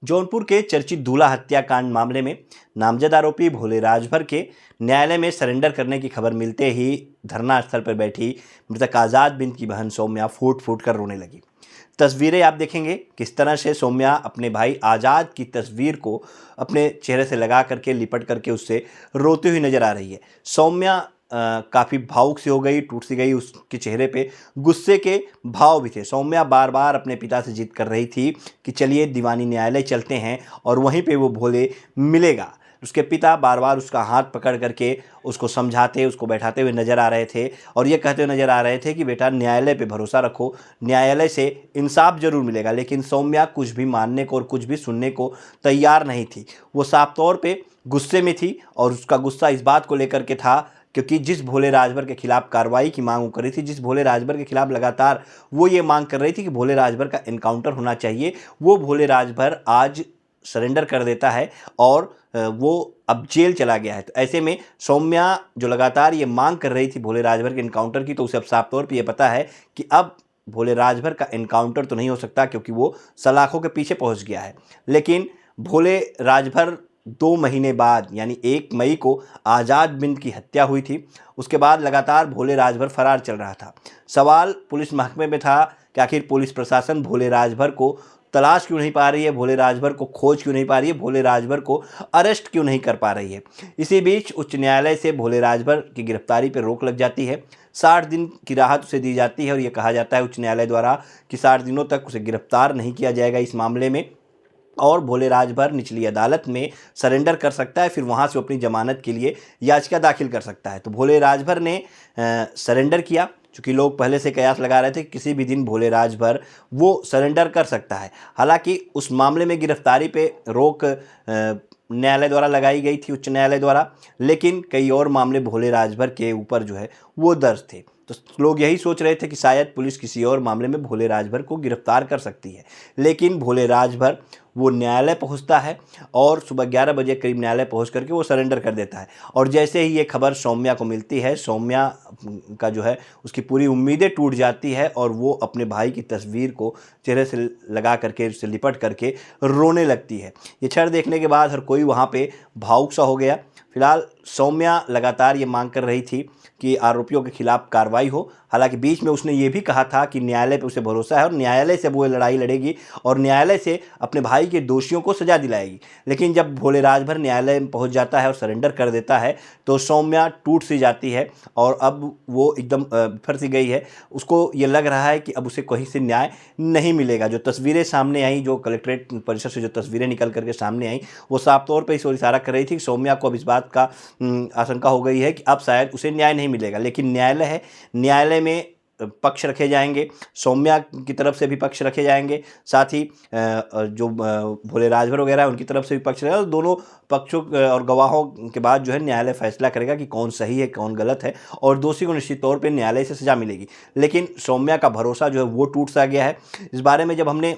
जौनपुर के चर्चित दूल्हा हत्याकांड मामले में नामजद आरोपी भोले राजभर के न्यायालय में सरेंडर करने की खबर मिलते ही धरना स्थल पर बैठी मृतक आज़ाद बिन की बहन सौम्या फूट फूट कर रोने लगी। तस्वीरें आप देखेंगे किस तरह से सौम्या अपने भाई आज़ाद की तस्वीर को अपने चेहरे से लगा करके लिपट करके उससे रोती हुई नजर आ रही है। सौम्या काफ़ी भावुक सी हो गई, टूट सी गई। उसके चेहरे पे गुस्से के भाव भी थे। सौम्या बार बार अपने पिता से जिद कर रही थी कि चलिए दीवानी न्यायालय चलते हैं और वहीं पे वो भोले मिलेगा। उसके पिता बार बार उसका हाथ पकड़ करके उसको समझाते, उसको बैठाते हुए नज़र आ रहे थे और ये कहते हुए नज़र आ रहे थे कि बेटा न्यायालय पे भरोसा रखो, न्यायालय से इंसाफ ज़रूर मिलेगा। लेकिन सौम्या कुछ भी मानने को और कुछ भी सुनने को तैयार नहीं थी। वो साफ तौर पे गुस्से में थी और उसका गुस्सा इस बात को लेकर के था क्योंकि जिस भोले राजभर के खिलाफ कार्रवाई की मांग कर रही थी, जिस भोले राजभर के खिलाफ लगातार वो ये मांग कर रही थी कि भोले राजभर का एनकाउंटर होना चाहिए, वो भोले राजभर आज सरेंडर कर देता है और वो अब जेल चला गया है। तो ऐसे में सौम्या जो लगातार ये मांग कर रही थी भोले राजभर के एनकाउंटर की, तो उसे अब साफ तौर पर यह पता है कि अब भोले राजभर का एनकाउंटर तो नहीं हो सकता क्योंकि वो सलाखों के पीछे पहुंच गया है। लेकिन भोले राजभर 2 महीने बाद यानी 1 मई को आज़ाद बिन की हत्या हुई थी। उसके बाद लगातार भोले राजभर फरार चल रहा था। सवाल पुलिस महकमे में था कि आखिर पुलिस प्रशासन भोले राजभर को तलाश क्यों नहीं पा रही है, भोले राजभर को खोज क्यों नहीं पा रही है, भोले राजभर को अरेस्ट क्यों नहीं कर पा रही है। इसी बीच उच्च न्यायालय से भोले राजभर की गिरफ्तारी पर रोक लग जाती है। 60 दिन की राहत उसे दी जाती है और यह कहा जाता है उच्च न्यायालय द्वारा कि 60 दिनों तक उसे गिरफ्तार नहीं किया जाएगा इस मामले में और भोले राजभर निचली अदालत में सरेंडर कर सकता है, फिर वहाँ से अपनी जमानत के लिए याचिका दाखिल कर सकता है। तो भोले राजभर ने सरेंडर किया। चूँकि लोग पहले से कयास लगा रहे थे कि किसी भी दिन भोले राजभर वो सरेंडर कर सकता है। हालांकि उस मामले में गिरफ्तारी पे रोक न्यायालय द्वारा लगाई गई थी, उच्च न्यायालय द्वारा, लेकिन कई और मामले भोले राजभर के ऊपर जो है वो दर्ज थे। तो लोग यही सोच रहे थे कि शायद पुलिस किसी और मामले में भोले राजभर को गिरफ्तार कर सकती है। लेकिन भोले राजभर वो न्यायालय पहुंचता है और सुबह 11 बजे करीब न्यायालय पहुंच करके वो सरेंडर कर देता है। और जैसे ही ये खबर सौम्या को मिलती है, सौम्या का जो है उसकी पूरी उम्मीदें टूट जाती है और वो अपने भाई की तस्वीर को चेहरे से लगा करके, उससे लिपट करके रोने लगती है। ये क्षण देखने के बाद हर कोई वहाँ पे भावुक सा हो गया। फिलहाल सौम्या लगातार ये मांग कर रही थी कि आरोपियों के खिलाफ कार्रवाई हो। हालांकि बीच में उसने ये भी कहा था कि न्यायालय पे उसे भरोसा है और न्यायालय से वो लड़ाई लड़ेगी और न्यायालय से अपने भाई के दोषियों को सजा दिलाएगी। लेकिन जब भोले राजभर न्यायालय में पहुंच जाता है और सरेंडर कर देता है तो सौम्या टूट सी जाती है और अब वो एकदम बिफर सी गई है। उसको ये लग रहा है कि अब उसे कहीं से न्याय नहीं मिलेगा। जो तस्वीरें सामने आई, जो कलेक्ट्रेट परिसर से जो तस्वीरें निकल करके सामने आई, वो साफ तौर पर इस ओर इशारा कर रही थी कि सौम्या को अब इस बात का आशंका हो गई है कि अब शायद उसे न्याय नहीं मिलेगा। लेकिन न्यायालय है, न्यायालय में पक्ष रखे जाएंगे, सौम्या की तरफ से भी पक्ष रखे जाएंगे, साथ ही जो भोले राजभर वगैरह है उनकी तरफ से भी पक्ष रहेगा। दोनों पक्षों और गवाहों के बाद जो है न्यायालय फैसला करेगा कि कौन सही है कौन गलत है और दोषी को निश्चित तौर पे न्यायालय से सजा मिलेगी। लेकिन सौम्या का भरोसा जो है वो टूट सा गया है। इस बारे में जब हमने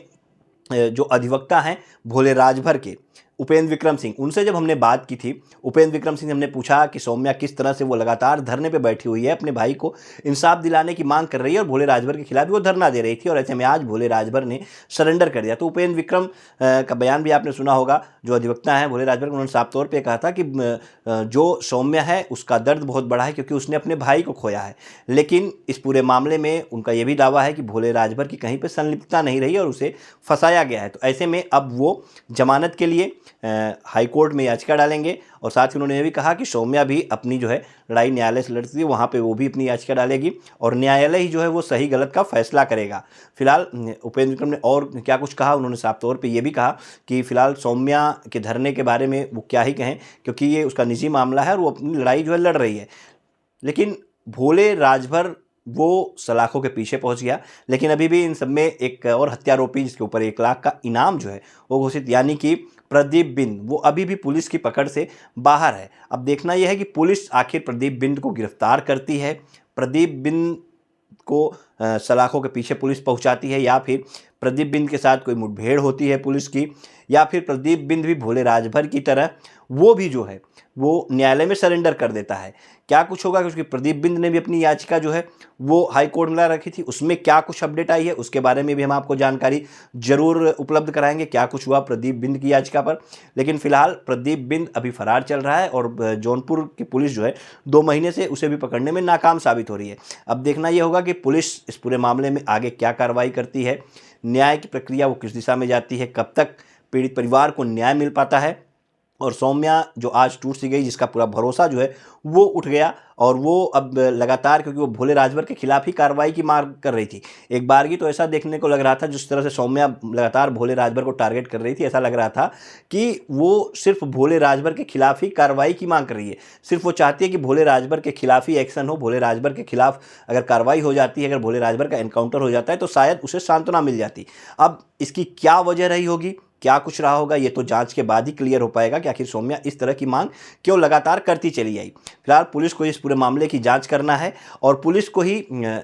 जो अधिवक्ता हैं भोले राजभर के उपेंद्र विक्रम सिंह, उनसे जब हमने बात की थी, उपेंद्र विक्रम सिंह से हमने पूछा कि सौम्या किस तरह से वो लगातार धरने पे बैठी हुई है, अपने भाई को इंसाफ दिलाने की मांग कर रही है और भोले राजभर के खिलाफ भी वो धरना दे रही थी और ऐसे में आज भोले राजभर ने सरेंडर कर दिया। तो उपेंद्र विक्रम का बयान भी आपने सुना होगा, जो अधिवक्ता हैं भोले राजभर, उन्होंने साफ तौर पर कहा था कि जो सौम्या है उसका दर्द बहुत बड़ा है क्योंकि उसने अपने भाई को खोया है। लेकिन इस पूरे मामले में उनका ये भी दावा है कि भोले राजभर की कहीं पर संलिप्तता नहीं रही और उसे फंसाया गया है। तो ऐसे में अब वो जमानत के लिए हाई कोर्ट में याचिका डालेंगे और साथ ही उन्होंने ये भी कहा कि सौम्या भी अपनी जो है लड़ाई न्यायालय से लड़ती है, वहाँ पे वो भी अपनी याचिका डालेगी और न्यायालय ही जो है वो सही गलत का फैसला करेगा। फिलहाल उपेंद्र विक्रम ने और क्या कुछ कहा, उन्होंने साफ तौर पे ये भी कहा कि फिलहाल सौम्या के धरने के बारे में वो क्या ही कहें क्योंकि ये उसका निजी मामला है और वो अपनी लड़ाई जो है लड़ रही है। लेकिन भोले राजभर वो सलाखों के पीछे पहुंच गया। लेकिन अभी भी इन सब में एक और हत्यारोपी जिसके ऊपर 1 लाख का इनाम जो है वो घोषित, यानी कि प्रदीप बिंद, वो अभी भी पुलिस की पकड़ से बाहर है। अब देखना यह है कि पुलिस आखिर प्रदीप बिंद को गिरफ्तार करती है, प्रदीप बिंद को सलाखों के पीछे पुलिस पहुंचाती है, या फिर प्रदीप बिंद के साथ कोई मुठभेड़ होती है पुलिस की, या फिर प्रदीप बिंद भी भोले राजभर की तरह वो भी जो है वो न्यायालय में सरेंडर कर देता है। क्या कुछ होगा, क्योंकि प्रदीप बिंद ने भी अपनी याचिका जो है वो हाई कोर्ट में ला रखी थी, उसमें क्या कुछ अपडेट आई है उसके बारे में भी हम आपको जानकारी जरूर उपलब्ध कराएंगे, क्या कुछ हुआ प्रदीप बिंद की याचिका पर। लेकिन फिलहाल प्रदीप बिंद अभी फरार चल रहा है और जौनपुर की पुलिस जो है 2 महीने से उसे भी पकड़ने में नाकाम साबित हो रही है। अब देखना यह होगा कि पुलिस इस पूरे मामले में आगे क्या कार्रवाई करती है, न्याय की प्रक्रिया वो किस दिशा में जाती है, कब तक पीड़ित परिवार को न्याय मिल पाता है। और सौम्या जो आज टूट सी गई, जिसका पूरा भरोसा जो है वो उठ गया, और वो अब लगातार, क्योंकि वो भोले राजभर के खिलाफ ही कार्रवाई की मांग कर रही थी। एक बारगी तो ऐसा देखने को लग रहा था, जिस तरह से सौम्या लगातार भोले राजभर को टारगेट कर रही थी, ऐसा लग रहा था कि वो सिर्फ भोले राजभर के खिलाफ ही कार्रवाई की मांग कर रही है। सिर्फ वो चाहती है कि भोले राजभर के खिलाफ ही एक्शन हो, भोले राजभर के खिलाफ अगर कार्रवाई हो जाती है, अगर भोले राजभर का एनकाउंटर हो जाता है तो शायद उसे सांत्वना मिल जाती। अब इसकी क्या वजह रही होगी, क्या कुछ रहा होगा, ये तो जांच के बाद ही क्लियर हो पाएगा कि आखिर सौम्या इस तरह की मांग क्यों लगातार करती चली आई। फिलहाल पुलिस को इस पूरे मामले की जांच करना है, और पुलिस को ही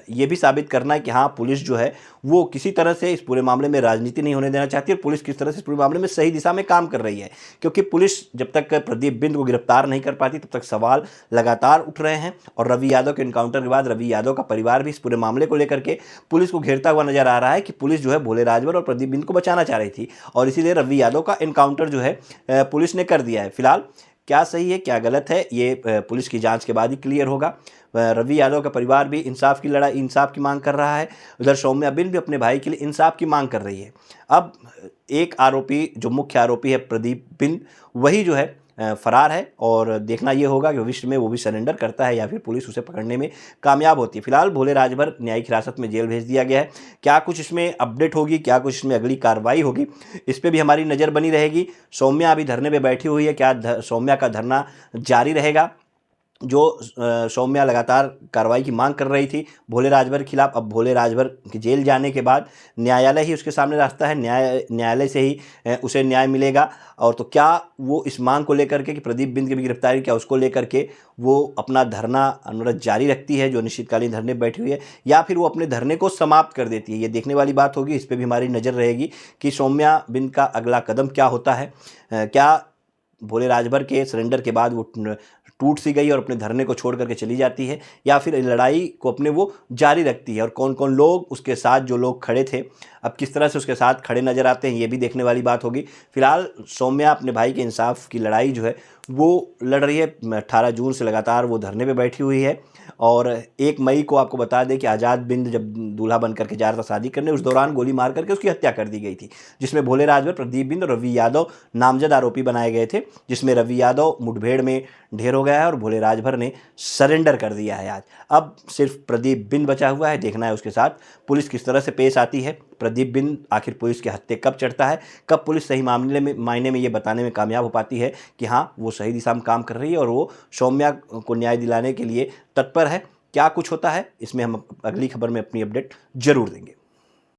ये भी साबित करना है कि हाँ, पुलिस जो है वो किसी तरह से इस पूरे मामले में राजनीति नहीं होने देना चाहती, और पुलिस किस तरह से इस पूरे मामले में सही दिशा में काम कर रही है। क्योंकि पुलिस जब तक प्रदीप बिंद को गिरफ्तार नहीं कर पाती तब तक सवाल लगातार उठ रहे हैं, और रवि यादव के एनकाउंटर के बाद रवि यादव का परिवार भी इस पूरे मामले को लेकर के पुलिस को घेरता हुआ नजर आ रहा है कि पुलिस जो है भोले राजभर और प्रदीप बिंद को बचाना चाह रही थी, और इसीलिए रवि यादव का एनकाउंटर जो है पुलिस ने कर दिया है। फिलहाल क्या सही है क्या गलत है, ये पुलिस की जांच के बाद ही क्लियर होगा। रवि यादव का परिवार भी इंसाफ की मांग कर रहा है, उधर सौम्या बिंद भी अपने भाई के लिए इंसाफ की मांग कर रही है। अब एक आरोपी, जो मुख्य आरोपी है प्रदीप बिंद, वही जो है फरार है, और देखना ये होगा कि भविष्य में वो भी सरेंडर करता है या फिर पुलिस उसे पकड़ने में कामयाब होती है। फिलहाल भोले राजभर न्यायिक हिरासत में जेल भेज दिया गया है। क्या कुछ इसमें अपडेट होगी, क्या कुछ इसमें अगली कार्रवाई होगी, इस पर भी हमारी नज़र बनी रहेगी। सौम्या अभी धरने पर बैठी हुई है, क्या सौम्या का धरना जारी रहेगा? जो सौम्या लगातार कार्रवाई की मांग कर रही थी भोले राजभर के खिलाफ, अब भोले राजभर के जेल जाने के बाद न्यायालय ही उसके सामने रास्ता है, न्यायालय से ही उसे न्याय मिलेगा। और तो क्या वो इस मांग को लेकर के कि प्रदीप बिंद की भी गिरफ्तारी, क्या उसको लेकर के वो अपना धरना अनवरत जारी रखती है, जो अनिश्चितकालीन धरने बैठी हुई है, या फिर वो अपने धरने को समाप्त कर देती है, ये देखने वाली बात होगी। इस पर भी हमारी नज़र रहेगी कि सौम्या बिंद का अगला कदम क्या होता है। क्या भोले राजभर के सरेंडर के बाद वो टूट सी गई और अपने धरने को छोड़ करके चली जाती है, या फिर लड़ाई को अपने वो जारी रखती है, और कौन कौन लोग उसके साथ, जो लोग खड़े थे, अब किस तरह से उसके साथ खड़े नज़र आते हैं, ये भी देखने वाली बात होगी। फिलहाल सौम्या अपने भाई के इंसाफ की लड़ाई जो है वो लड़ रही है। 18 जून से लगातार वो धरने पे बैठी हुई है, और 1 मई को आपको बता दें कि आज़ाद बिंद जब दूल्हा बन करके जा रहा था शादी करने, उस दौरान गोली मार करके उसकी हत्या कर दी गई थी, जिसमें भोले राजभर, प्रदीप बिंद और रवि यादव नामजद आरोपी बनाए गए थे, जिसमें रवि यादव मुठभेड़ में ढेर हो गया है और भोले राजभर ने सरेंडर कर दिया है आज। अब सिर्फ प्रदीप बिंद बचा हुआ है, देखना है उसके साथ पुलिस किस तरह से पेश आती है। प्रदीप बिंद आखिर पुलिस के हत्थे कब चढ़ता है, कब पुलिस सही मायने में ये बताने में कामयाब हो पाती है कि हाँ, वो सही दिशा में काम कर रही है और वो सौम्या को न्याय दिलाने के लिए तत्पर है। क्या कुछ होता है, इसमें हम अगली खबर में अपनी अपडेट जरूर देंगे।